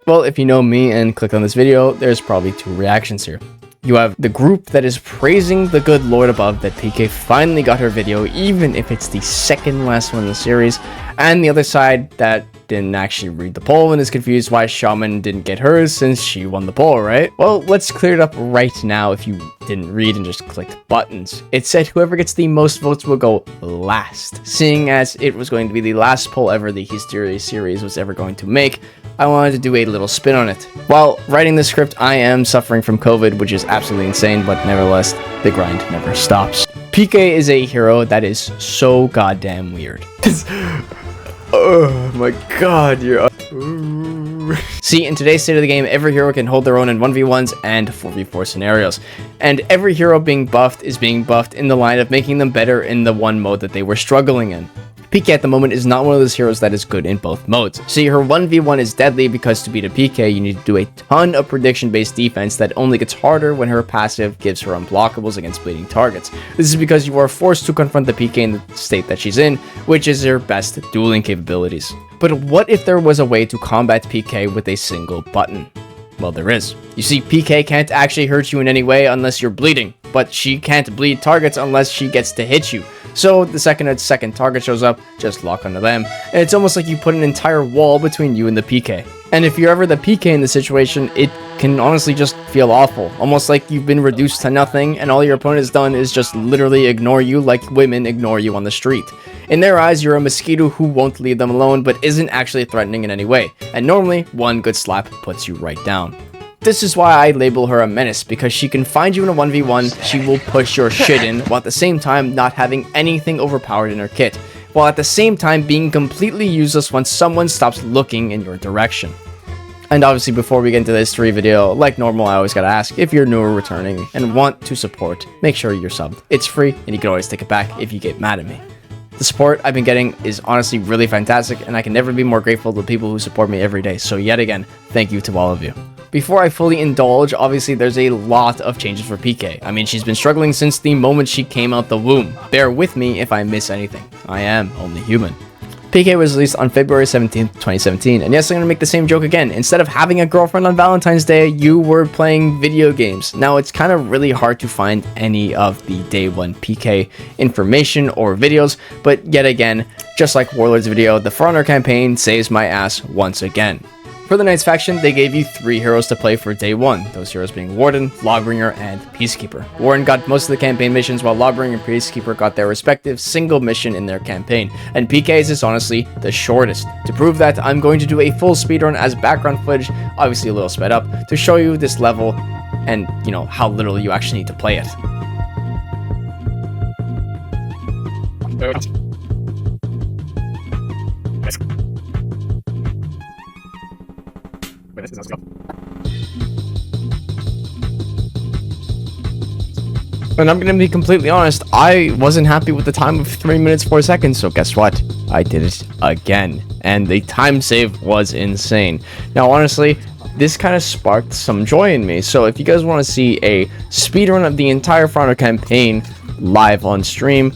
Well, if you know me and clicked on this video, there's probably two reactions here. You have the group that is praising the good Lord above that PK finally got her video, even if it's the second last one in the series, and the other side that didn't actually read the poll and is confused why Shaman didn't get hers since she won the poll, right? Well, let's clear it up right now if you didn't read and just clicked buttons. It said whoever gets the most votes will go last. Seeing as it was going to be the last poll ever the Hysteria series was ever going to make, I wanted to do a little spin on it. While writing this script, I am suffering from COVID, which is absolutely insane, but nevertheless, the grind never stops. PK is a hero that is so goddamn weird. Oh my god, you're... See, in today's state of the game, every hero can hold their own in 1v1s and 4v4 scenarios. And every hero being buffed is being buffed in the line of making them better in the one mode that they were struggling in. PK at the moment is not one of those heroes that is good in both modes. See, her 1v1 is deadly because to beat a PK, you need to do a ton of prediction-based defense that only gets harder when her passive gives her unblockables against bleeding targets. This is because you are forced to confront the PK in the state that she's in, which is her best dueling capabilities. But what if there was a way to combat PK with a single button? Well, there is. You see, PK can't actually hurt you in any way unless you're bleeding, but she can't bleed targets unless she gets to hit you. So the second a second target shows up, just lock onto them, and it's almost like you put an entire wall between you and the PK. And if you're ever the PK in the situation, it can honestly just feel awful, almost like you've been reduced to nothing and all your opponent has done is just literally ignore you like women ignore you on the street. In their eyes, you're a mosquito who won't leave them alone but isn't actually threatening in any way, and normally one good slap puts you right down. This is why I label her a menace, because she can find you in a 1v1, she will push your shit in, while at the same time not having anything overpowered in her kit, while at the same time being completely useless once someone stops looking in your direction. And obviously before we get into the history video, like normal I always gotta ask, if you're new or returning and want to support, make sure you're subbed. It's free and you can always take it back if you get mad at me. The support I've been getting is honestly really fantastic and I can never be more grateful to the people who support me every day, so yet again, thank you to all of you. Before I fully indulge, obviously there's a lot of changes for PK. I mean, she's been struggling since the moment she came out the womb. Bear with me if I miss anything. I am only human. PK was released on February 17th, 2017, and yes, I'm gonna make the same joke again. Instead of having a girlfriend on Valentine's Day, you were playing video games. Now, it's kind of really hard to find any of the day one PK information or videos, but yet again, just like Warlord's video, the For Honor campaign saves my ass once again. For the Knights faction, they gave you 3 heroes to play for day 1, those heroes being Warden, Lawbringer, and Peacekeeper. Warden got most of the campaign missions, while Lawbringer and Peacekeeper got their respective single mission in their campaign, and PK's is honestly the shortest. To prove that, I'm going to do a full speedrun as background footage, obviously a little sped up, to show you this level and, you know, how little you actually need to play it. And I'm gonna be completely honest, I wasn't happy with the time of 3 minutes 4 seconds, so guess what? I did it again, and the time save was insane. Now honestly, this kind of sparked some joy in me, so if you guys want to see a speedrun of the entire For Honor campaign live on stream,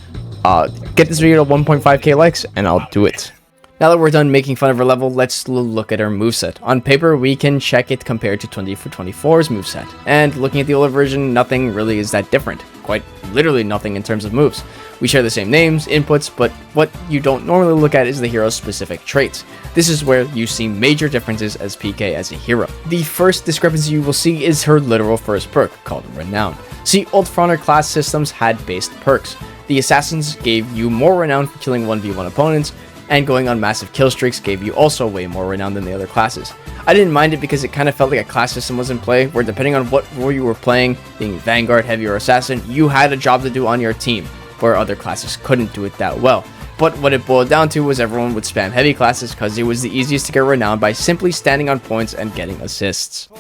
get this video to 1.5k likes and I'll do it. Now that we're done making fun of her level, let's look at her moveset. On paper, we can check it compared to 2024's moveset. And looking at the older version, nothing really is that different. Quite literally nothing in terms of moves. We share the same names, inputs, but what you don't normally look at is the hero's specific traits. This is where you see major differences as PK as a hero. The first discrepancy you will see is her literal first perk, called Renown. See, old For Honor class systems had based perks. The Assassins gave you more renown for killing 1v1 opponents, and going on massive kill streaks gave you also way more renown than the other classes. I didn't mind it because it kind of felt like a class system was in play, where depending on what role you were playing, being Vanguard, Heavy, or Assassin, you had a job to do on your team, where other classes couldn't do it that well. But what it boiled down to was everyone would spam Heavy classes because it was the easiest to get renown by simply standing on points and getting assists.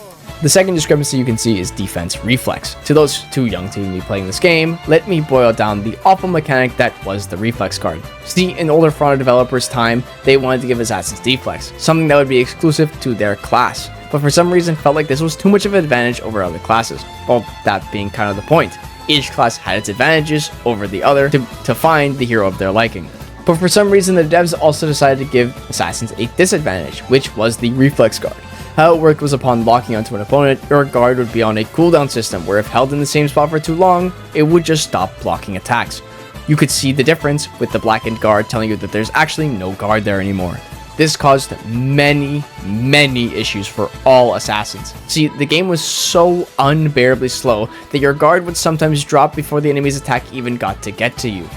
The second discrepancy you can see is defense reflex. To those too young to be playing this game, let me boil down the awful mechanic that was the reflex card. See, in older For Honor developers' time, they wanted to give Assassins deflex, something that would be exclusive to their class, but for some reason felt like this was too much of an advantage over other classes. Well, that being kind of the point. Each class had its advantages over the other to find the hero of their liking. But for some reason, the devs also decided to give Assassins a disadvantage, which was the reflex card. How it worked was upon locking onto an opponent, your guard would be on a cooldown system where if held in the same spot for too long, it would just stop blocking attacks. You could see the difference with the blackened guard telling you that there's actually no guard there anymore. This caused many issues for all assassins. See, the game was so unbearably slow that your guard would sometimes drop before the enemy's attack even got to get to you.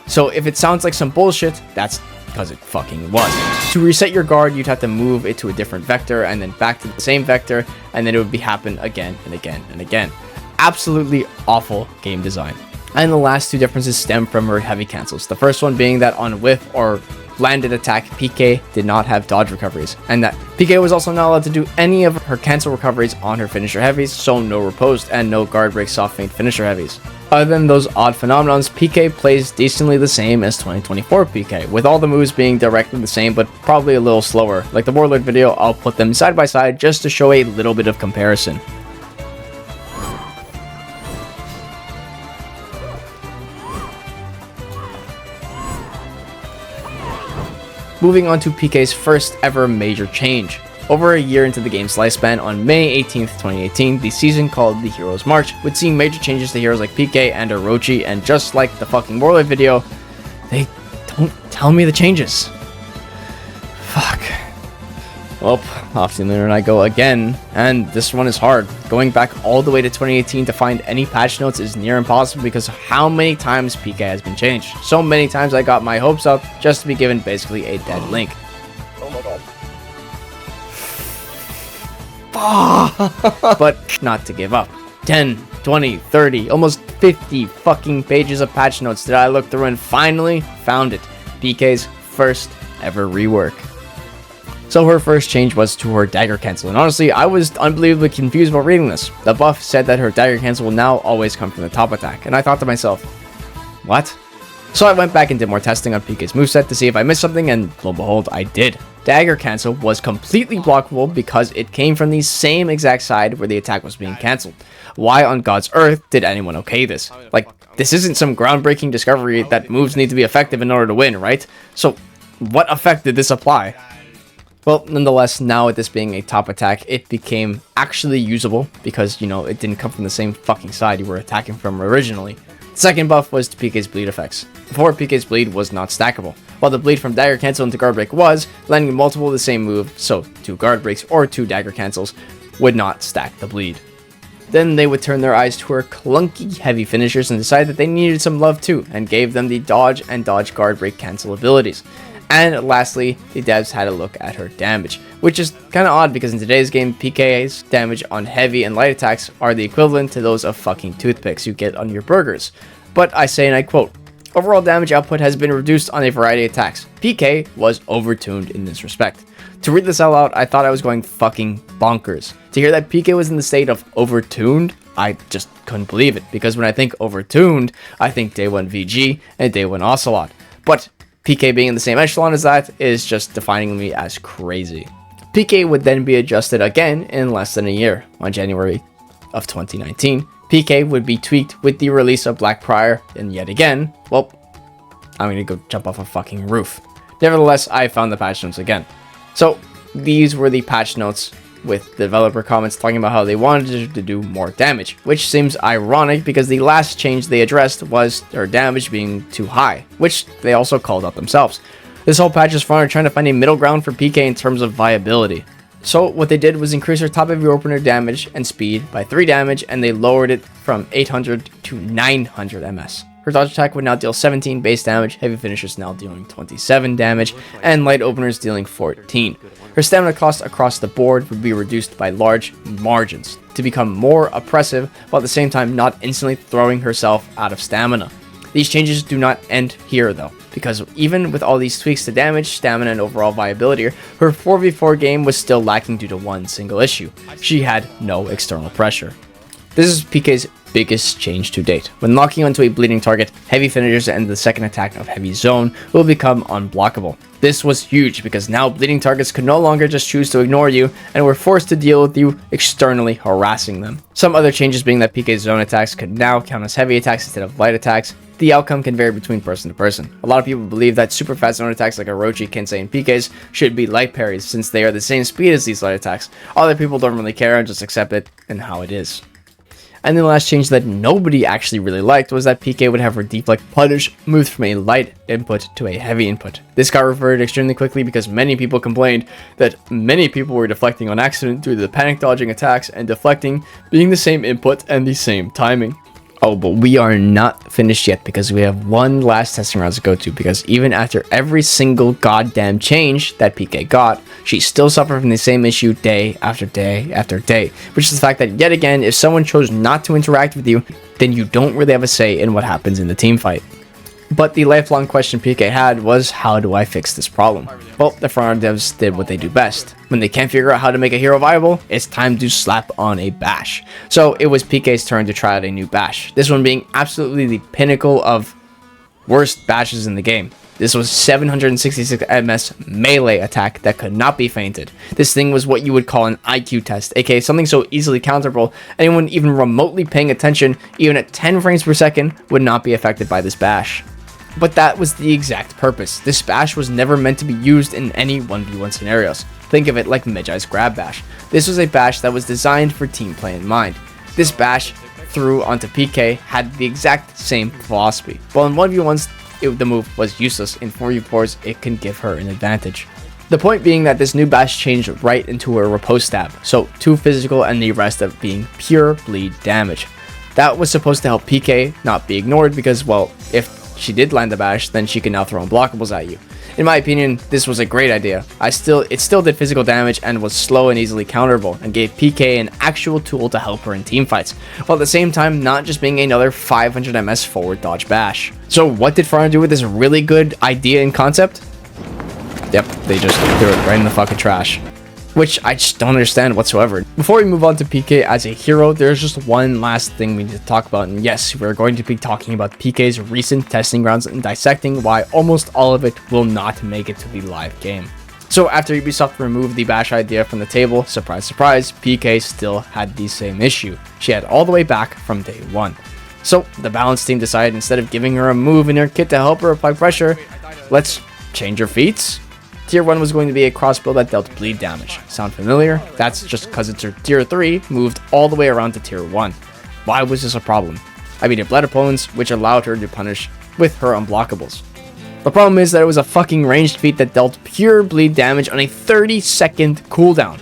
So if it sounds like some bullshit, that's because it fucking was. To reset your guard, you'd have to move it to a different vector and then back to the same vector, and then it would be happen again and again and again. Absolutely awful game design. And the last two differences stem from her heavy cancels. The first one being that on whiff or landed attack, Pk did not have dodge recoveries, and that Pk was also not allowed to do any of her cancel recoveries on her finisher heavies, so no riposte and no guard break soft feint finisher heavies. Other than those odd phenomenons, Pk plays decently the same as 2024 Pk, with all the moves being directly the same but probably a little slower. Like the Warlord video, I'll put them side by side just to show a little bit of comparison. Moving on to Pk's first ever major change. Over a year into the game's lifespan, on May 18th, 2018, the season called the Heroes March would see major changes to heroes like Pk and Orochi, and just like the fucking Warlord video, they don't tell me the changes. Fuck. Well, off to the internet I go again, and this one is hard. Going back all the way to 2018 to find any patch notes is near impossible because of how many times Pk has been changed. So many times I got my hopes up just to be given basically a dead link. Oh my god. But not to give up. 10, 20, 30, almost 50 fucking pages of patch notes that I looked through and finally found it. Pk's first ever rework. So her first change was to her dagger cancel, and honestly, I was unbelievably confused while reading this. The buff said that her dagger cancel will now always come from the top attack, and I thought to myself, what? So I went back and did more testing on Pk's moveset to see if I missed something, and lo and behold, I did. Dagger cancel was completely blockable because it came from the same exact side where the attack was being cancelled. Why on God's earth did anyone okay this? Like, this isn't some groundbreaking discovery that moves need to be effective in order to win, right? So, what effect did this apply? Well, nonetheless, now with this being a top attack, it became actually usable because, you know, it didn't come from the same fucking side you were attacking from originally. The second buff was to Pk's bleed effects. Before, Pk's bleed was not stackable, while the bleed from dagger cancel into guard break was, landing multiple of the same move, so 2 guard breaks or 2 dagger cancels would not stack the bleed. Then they would turn their eyes to her clunky heavy finishers and decide that they needed some love too, and gave them the dodge and dodge guard break cancel abilities. And lastly, the devs had a look at her damage, which is kind of odd because in today's game, Pk's damage on heavy and light attacks are the equivalent to those of fucking toothpicks you get on your burgers. But I say and I quote, overall damage output has been reduced on a variety of attacks. Pk was overtuned in this respect. To read this out loud, I thought I was going fucking bonkers. To hear that Pk was in the state of overtuned, I just couldn't believe it, because when I think overtuned, I think day 1 VG and day 1 Ocelot. But Pk being in the same echelon as that is just defining me as crazy. Pk would then be adjusted again in less than a year. On January of 2019, Pk would be tweaked with the release of Black Prior, and yet again, well, I'm gonna go jump off a fucking roof. Nevertheless, I found the patch notes again. So, these were the patch notes with developer comments talking about how they wanted to do more damage, which seems ironic because the last change they addressed was her damage being too high, which they also called out themselves. This whole patch is fun trying to find a middle ground for Pk in terms of viability. So what they did was increase her top heavy opener damage and speed by 3 damage, and they lowered it from 800 to 900 ms. Her dodge attack would now deal 17 base damage, heavy finishers now dealing 27 damage, and light openers dealing 14. Her stamina cost across the board would be reduced by large margins to become more oppressive, while at the same time not instantly throwing herself out of stamina. These changes do not end here though, because even with all these tweaks to damage, stamina, and overall viability, her 4v4 game was still lacking due to one single issue. She had no external pressure. This is Pk's biggest change to date. When locking onto a bleeding target, heavy finishers and the second attack of heavy zone will become unblockable. This was huge because now bleeding targets could no longer just choose to ignore you and were forced to deal with you externally harassing them. Some other changes being that PK zone attacks could now count as heavy attacks instead of light attacks. The outcome can vary between person to person. A lot of people believe that super fast zone attacks like Orochi, Kinsei, and PKs should be light parries since they are the same speed as these light attacks. Other people don't really care and just accept it and how it is. And the last change that nobody actually really liked was that PK would have her deflect punish moved from a light input to a heavy input. This got reverted extremely quickly because many people complained that many people were deflecting on accident due to the panic dodging attacks and deflecting being the same input and the same timing. Oh, but we are not finished yet because we have one last testing round to go to, because even after every single goddamn change that PK got, she still suffered from the same issue day after day after day, which is the fact that yet again, if someone chose not to interact with you, then you don't really have a say in what happens in the team fight. But the lifelong question PK had was, how do I fix this problem? Well, the front devs did what they do best. When they can't figure out how to make a hero viable, it's time to slap on a bash. So it was PK's turn to try out a new bash. This one being absolutely the pinnacle of worst bashes in the game. This was 766 MS melee attack that could not be feinted. This thing was what you would call an IQ test, aka something so easily counterable, anyone even remotely paying attention, even at 10 frames per second, would not be affected by this bash. But that was the exact purpose. This bash was never meant to be used in any 1v1 scenarios. Think of it like Medjai's grab bash. This was a bash that was designed for team play in mind. This bash through onto PK had the exact same philosophy. While in 1v1s, the move was useless. In 4v4s, it can give her an advantage. The point being that this new bash changed right into a riposte stab, so 2 physical and the rest of being pure bleed damage. That was supposed to help PK not be ignored because, well, if she did land the bash, then she can now throw unblockables at you. In my opinion, this was a great idea. It still did physical damage and was slow and easily counterable, and gave PK an actual tool to help her in team fights, while at the same time not just being another 500 MS forward dodge bash. So what did Front do with this really good idea and concept? Yep, they just threw it right in the fucking trash. Which I just don't understand whatsoever. Before we move on to PK as a hero, there's just one last thing we need to talk about, and yes, we're going to be talking about PK's recent testing grounds and dissecting why almost all of it will not make it to the live game. So after Ubisoft removed the bash idea from the table, surprise surprise, PK still had the same issue. She had all the way back from day one. So the balance team decided instead of giving her a move in her kit to help her apply pressure, let's change her feats. Tier 1 was going to be a cross build that dealt bleed damage. Sound familiar? That's just because it's her Tier 3 moved all the way around to Tier 1. Why was this a problem? I mean, it bled opponents, which allowed her to punish with her unblockables. The problem is that it was a fucking ranged feat that dealt pure bleed damage on a 30-second cooldown.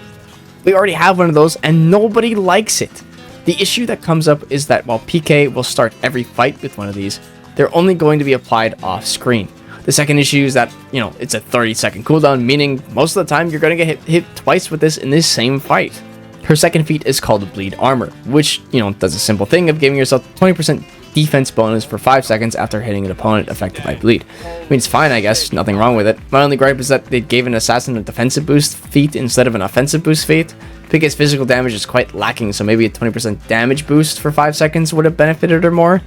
We already have one of those and nobody likes it. The issue that comes up is that while PK will start every fight with one of these, they're only going to be applied off screen. The second issue is that, it's a 30-second cooldown, meaning most of the time you're going to get hit twice with this in this same fight. Her second feat is called Bleed Armor, which, does a simple thing of giving yourself 20% defense bonus for 5 seconds after hitting an opponent affected by bleed. I mean, it's fine, I guess, nothing wrong with it. My only gripe is that they gave an assassin a defensive boost feat instead of an offensive boost feat. PK's physical damage is quite lacking, so maybe a 20% damage boost for 5 seconds would have benefited her more.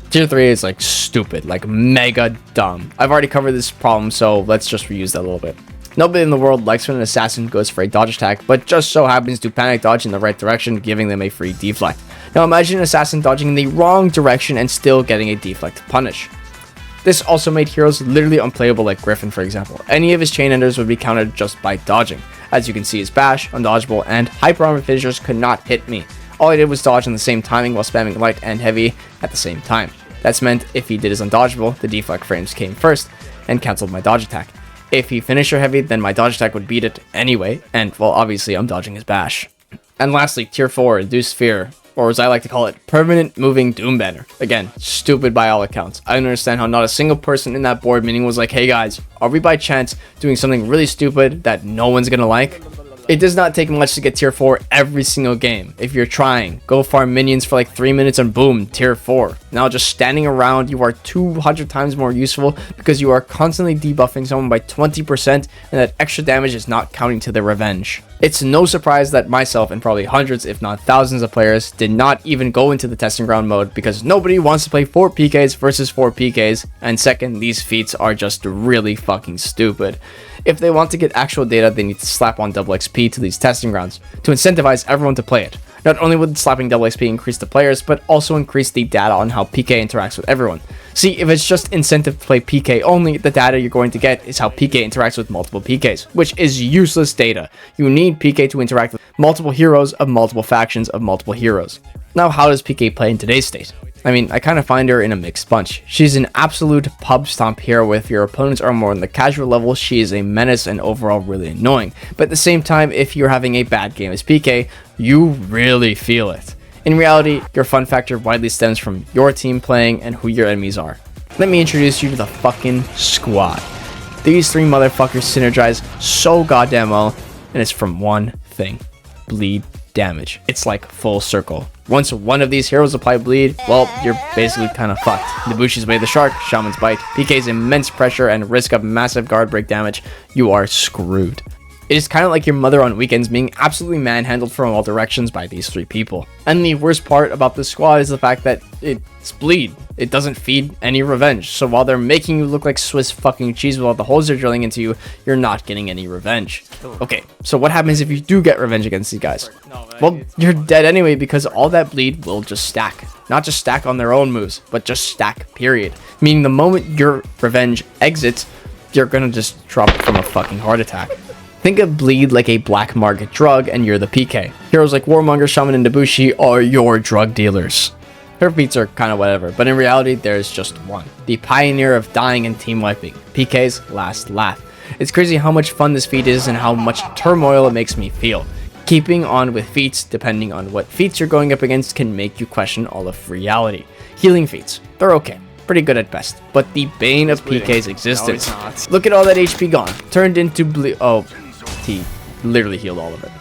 Tier 3 is like stupid, like mega dumb. I've already covered this problem, so let's just reuse that a little bit. Nobody in the world likes when an assassin goes for a dodge attack, but just so happens to panic dodge in the right direction, giving them a free deflect. Now imagine an assassin dodging in the wrong direction and still getting a deflect punish. This also made heroes literally unplayable like Griffin, for example. Any of his chain enders would be countered just by dodging. As you can see, his bash, undodgeable, and hyper armor finishers could not hit me. All I did was dodge in the same timing while spamming light and heavy at the same time. That's meant if he did his undodgeable, the deflect frames came first and cancelled my dodge attack. If he finished her heavy, then my dodge attack would beat it anyway, and well, obviously I'm dodging his bash. And lastly, Tier 4, Induced Fear, or as I like to call it, Permanent Moving Doom Banner. Again, stupid by all accounts. I don't understand how not a single person in that board meeting was like, hey guys, are we by chance doing something really stupid that no one's gonna like? It does not take much to get tier 4 every single game. If you're trying, go farm minions for like 3 minutes and boom, tier 4. Now just standing around, you are 200 times more useful because you are constantly debuffing someone by 20% and that extra damage is not counting to their revenge. It's no surprise that myself and probably hundreds if not thousands of players did not even go into the testing ground mode because nobody wants to play 4 PKs versus 4 PKs, and second, these feats are just really fucking stupid. If they want to get actual data, they need to slap on double XP to these testing grounds to incentivize everyone to play it. Not only would slapping double XP increase the players, but also increase the data on how PK interacts with everyone. See, if it's just incentive to play PK only, the data you're going to get is how PK interacts with multiple PKs, which is useless data. You need PK to interact with multiple heroes of multiple factions of multiple heroes. Now, how does PK play in today's state? I mean, I kind of find her in a mixed bunch. She's an absolute pub stomp hero. If your opponents are more on the casual level, she is a menace and overall really annoying. But at the same time, if you're having a bad game as PK, you really feel it. In reality, your fun factor widely stems from your team playing and who your enemies are. Let me introduce you to the fucking squad. These 3 motherfuckers synergize so goddamn well, and it's from one thing: bleed damage. It's like full circle. Once one of these heroes apply bleed, well, you're basically kind of fucked. Nabushi's Way of the Shark, Shaman's Bite, PK's immense pressure and risk of massive guard break damage, you are screwed. It is kind of like your mother on weekends being absolutely manhandled from all directions by these 3 people. And the worst part about this squad is the fact that it's bleed. It doesn't feed any revenge. So while they're making you look like Swiss fucking cheese with all the holes they're drilling into you, you're not getting any revenge. Okay, so what happens if you do get revenge against these guys? Well, you're dead anyway because all that bleed will just stack. Not just stack on their own moves, but just stack, period. Meaning the moment your revenge exits, you're gonna just drop from a fucking heart attack. Think of bleed like a black market drug and you're the PK. Heroes like Warmonger, Shaman, and Nabushi are your drug dealers. Her feats are kind of whatever, but in reality, there's just one. The pioneer of dying and team wiping. PK's last laugh. It's crazy how much fun this feat is and how much turmoil it makes me feel. Keeping on with feats, depending on what feats you're going up against, can make you question all of reality. Healing feats, they're okay. Pretty good at best, but the bane of PK's existence. Look at all that HP gone. Turned into bleed. Oh, he literally healed all of it.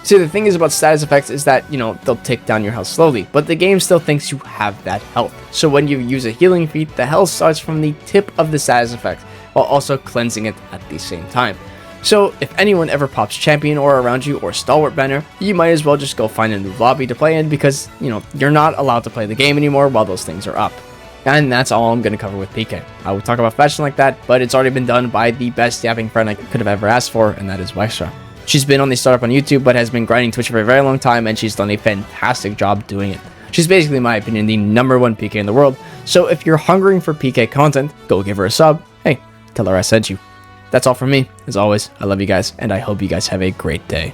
See, the thing is about status effects is that, you know, they'll tick down your health slowly, but the game still thinks you have that health. So when you use a healing feat, the health starts from the tip of the status effect, while also cleansing it at the same time. So if anyone ever pops champion or around you or stalwart banner, you might as well just go find a new lobby to play in because, you know, you're not allowed to play the game anymore while those things are up. And that's all I'm going to cover with PK. I would talk about fashion like that, but it's already been done by the best yapping friend I could have ever asked for, and that is Weistra. She's been on the startup on YouTube, but has been grinding Twitch for a very long time, and she's done a fantastic job doing it. She's basically, in my opinion, the #1 PK in the world, so if you're hungering for PK content, go give her a sub. Hey, tell her I sent you. That's all from me. As always, I love you guys, and I hope you guys have a great day.